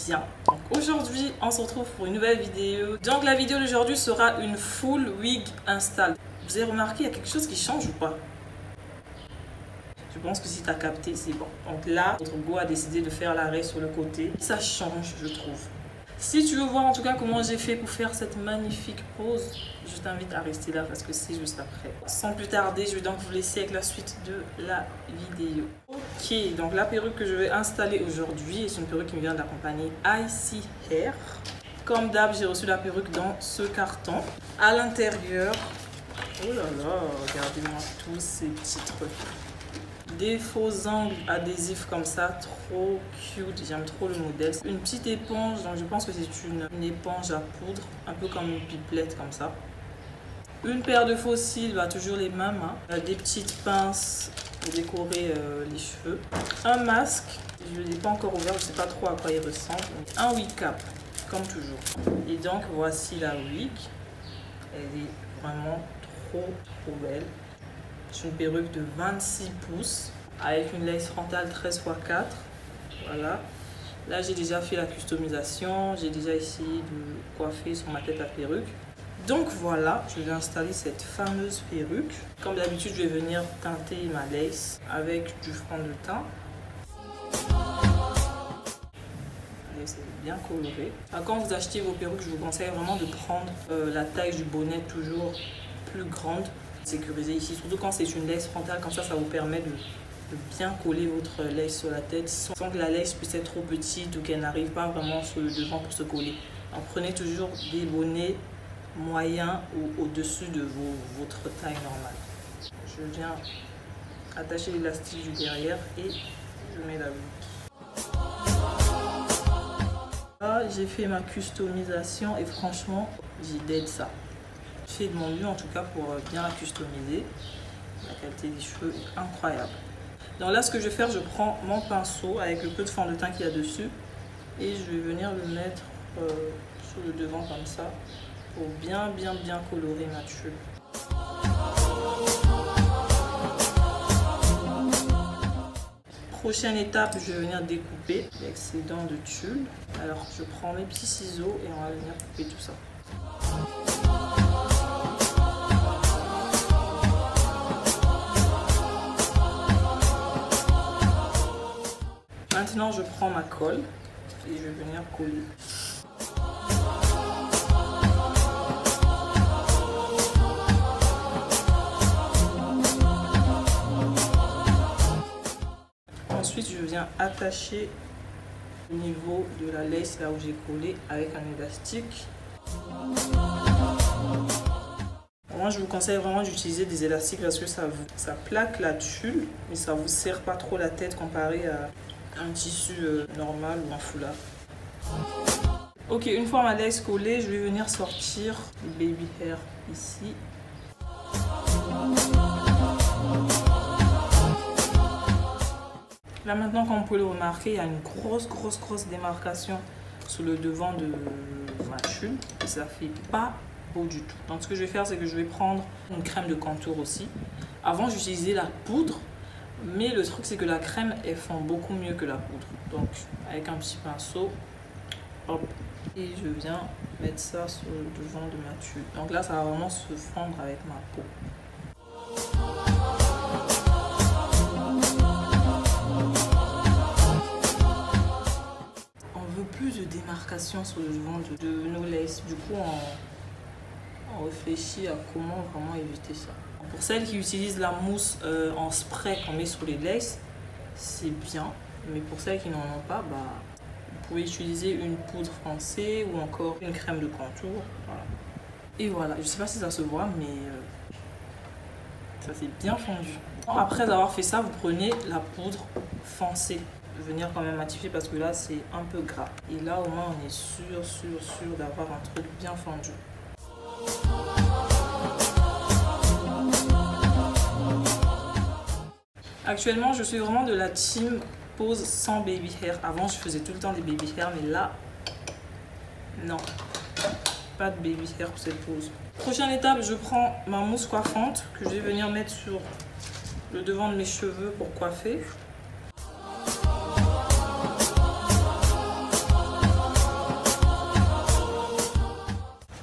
bien. Donc aujourd'hui on se retrouve pour une nouvelle vidéo. Donc la vidéo d'aujourd'hui sera une full wig install. Vous avez remarqué, il y a quelque chose qui change ou pas? Je pense que si tu as capté, c'est bon. Donc là, notre go a décidé de faire l'arrêt sur le côté. Ça change, je trouve. Si tu veux voir en tout cas comment j'ai fait pour faire cette magnifique pose, je t'invite à rester là parce que c'est juste après. Sans plus tarder, je vais donc vous laisser avec la suite de la vidéo. Ok, donc la perruque que je vais installer aujourd'hui est une perruque qui me vient de la compagnie Icy Hair. Comme d'hab, j'ai reçu la perruque dans ce carton. À l'intérieur, oh là là, regardez-moi tous ces petits trucs. Des faux angles adhésifs comme ça, trop cute, j'aime trop le modèle. Une petite éponge, donc je pense que c'est une éponge à poudre, un peu comme une pipelette comme ça. Une paire de faux cils, bah, toujours les mêmes, hein. Des petites pinces pour décorer les cheveux. Un masque, je ne l'ai pas encore ouvert, je ne sais pas trop à quoi il ressemble. Un wig cap, comme toujours. Et donc voici la wig, elle est vraiment trop belle. C'est une perruque de 26 pouces avec une lace frontale 13×4. Voilà. Là, j'ai déjà fait la customisation. J'ai déjà essayé de coiffer sur ma tête à perruque. Donc voilà, je vais installer cette fameuse perruque. Comme d'habitude, je vais venir teinter ma lace avec du fond de teint. C'est bien coloré. Quand vous achetez vos perruques, je vous conseille vraiment de prendre la taille du bonnet toujours plus grande. Sécuriser ici, surtout quand c'est une lace frontale, comme ça vous permet de bien coller votre lace sur la tête sans que la lace puisse être trop petite ou qu'elle n'arrive pas vraiment sur le devant pour se coller. Donc prenez toujours des bonnets moyens ou au-dessus de votre taille normale. Je viens attacher l'élastique du derrière et je mets la wig. Là j'ai fait ma customisation et franchement j'ai dead ça. J'ai fait de mon mieux en tout cas pour bien la customiser. La qualité des cheveux est incroyable. Donc là ce que je vais faire, je prends mon pinceau avec le peu de fond de teint qu'il y a dessus et je vais venir le mettre sur le devant comme ça pour bien colorer ma cheveux. Prochaine étape, je vais venir découper l'excédent de tulle. Alors je prends mes petits ciseaux et on va venir couper tout ça. Maintenant, je prends ma colle et je vais venir coller. Ensuite, je viens attacher au niveau de la lace là où j'ai collé avec un élastique. Moi, je vous conseille vraiment d'utiliser des élastiques parce que ça plaque la tulle, mais ça vous serre pas trop la tête comparé à un tissu normal ou un foulard. Ok, une fois ma lace collée, je vais venir sortir le baby hair ici. Là maintenant, comme vous pouvez le remarquer, il y a une grosse démarcation sur le devant de ma tulle et ça fait pas beau du tout. Donc ce que je vais faire, c'est que je vais prendre une crème de contour aussi. Avant, j'utilisais la poudre. Mais le truc, c'est que la crème, elle fond beaucoup mieux que la poudre. Donc, avec un petit pinceau, hop, et je viens mettre ça sur le devant de ma tulle. Donc là, ça va vraiment se fondre avec ma peau. On veut plus de démarcation sur le devant de nos laces. Du coup, on réfléchit à comment vraiment éviter ça. Pour celles qui utilisent la mousse en spray qu'on met sur les laces, c'est bien. Mais pour celles qui n'en ont pas, bah, vous pouvez utiliser une poudre foncée ou encore une crème de contour. Voilà. Et voilà, je ne sais pas si ça se voit, mais ça s'est bien fondu. Après avoir fait ça, vous prenez la poudre foncée. Venir quand même matifier parce que là, c'est un peu gras. Et là, au moins, on est sûr d'avoir un truc bien fondu. Actuellement, je suis vraiment de la team pose sans baby hair. Avant, je faisais tout le temps des baby hair, mais là, non. Pas de baby hair pour cette pose. Prochaine étape, je prends ma mousse coiffante que je vais venir mettre sur le devant de mes cheveux pour coiffer.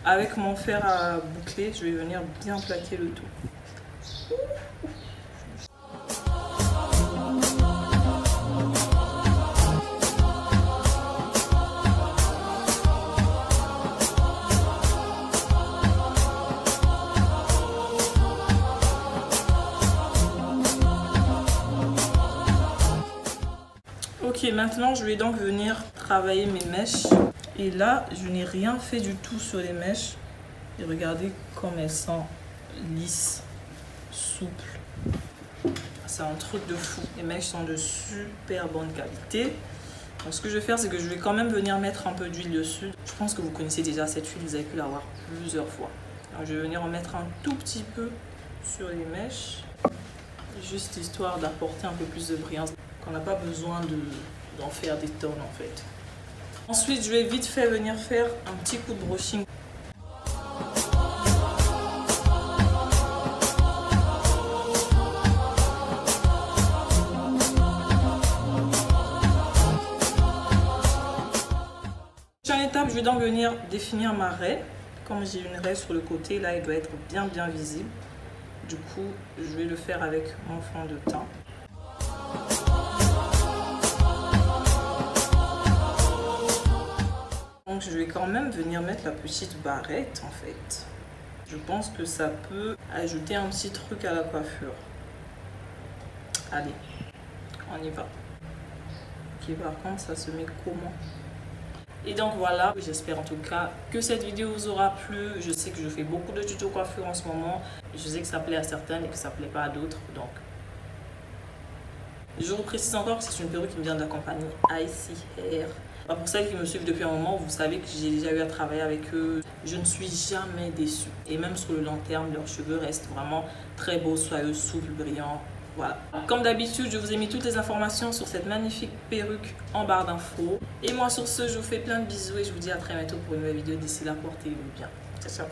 Avec mon fer à boucler, je vais venir bien plaquer le tout. Ok, maintenant je vais donc venir travailler mes mèches. Et là, je n'ai rien fait du tout sur les mèches. Et regardez comme elles sont lisses, souples. C'est un truc de fou. Les mèches sont de super bonne qualité. Donc ce que je vais faire, c'est que je vais quand même venir mettre un peu d'huile dessus. Je pense que vous connaissez déjà cette huile, vous avez pu l'avoir plusieurs fois. Alors je vais venir en mettre un tout petit peu sur les mèches. Juste histoire d'apporter un peu plus de brillance. On n'a pas besoin d'en faire des tonnes en fait. Ensuite, je vais vite fait venir faire un petit coup de brushing. Prochaine étape, je vais donc venir définir ma raie. Comme j'ai une raie sur le côté, là, elle doit être bien visible. Du coup, je vais le faire avec mon fond de teint. Donc je vais quand même venir mettre la petite barrette en fait. Je pense que ça peut ajouter un petit truc à la coiffure. Allez, on y va. Ok, par contre ça se met comment? Et donc voilà, j'espère en tout cas que cette vidéo vous aura plu. Je sais que je fais beaucoup de tutos coiffure en ce moment. Je sais que ça plaît à certaines et que ça plaît pas à d'autres. Donc je vous précise encore que c'est une perruque qui me vient de la compagnie Icy Hair. Pour celles qui me suivent depuis un moment, vous savez que j'ai déjà eu à travailler avec eux. Je ne suis jamais déçue. Et même sur le long terme, leurs cheveux restent vraiment très beaux, soyeux, souples, brillants. Voilà. Comme d'habitude, je vous ai mis toutes les informations sur cette magnifique perruque en barre d'infos. Et moi sur ce, je vous fais plein de bisous et je vous dis à très bientôt pour une nouvelle vidéo. D'ici là, portez-vous bien. Ciao, ciao.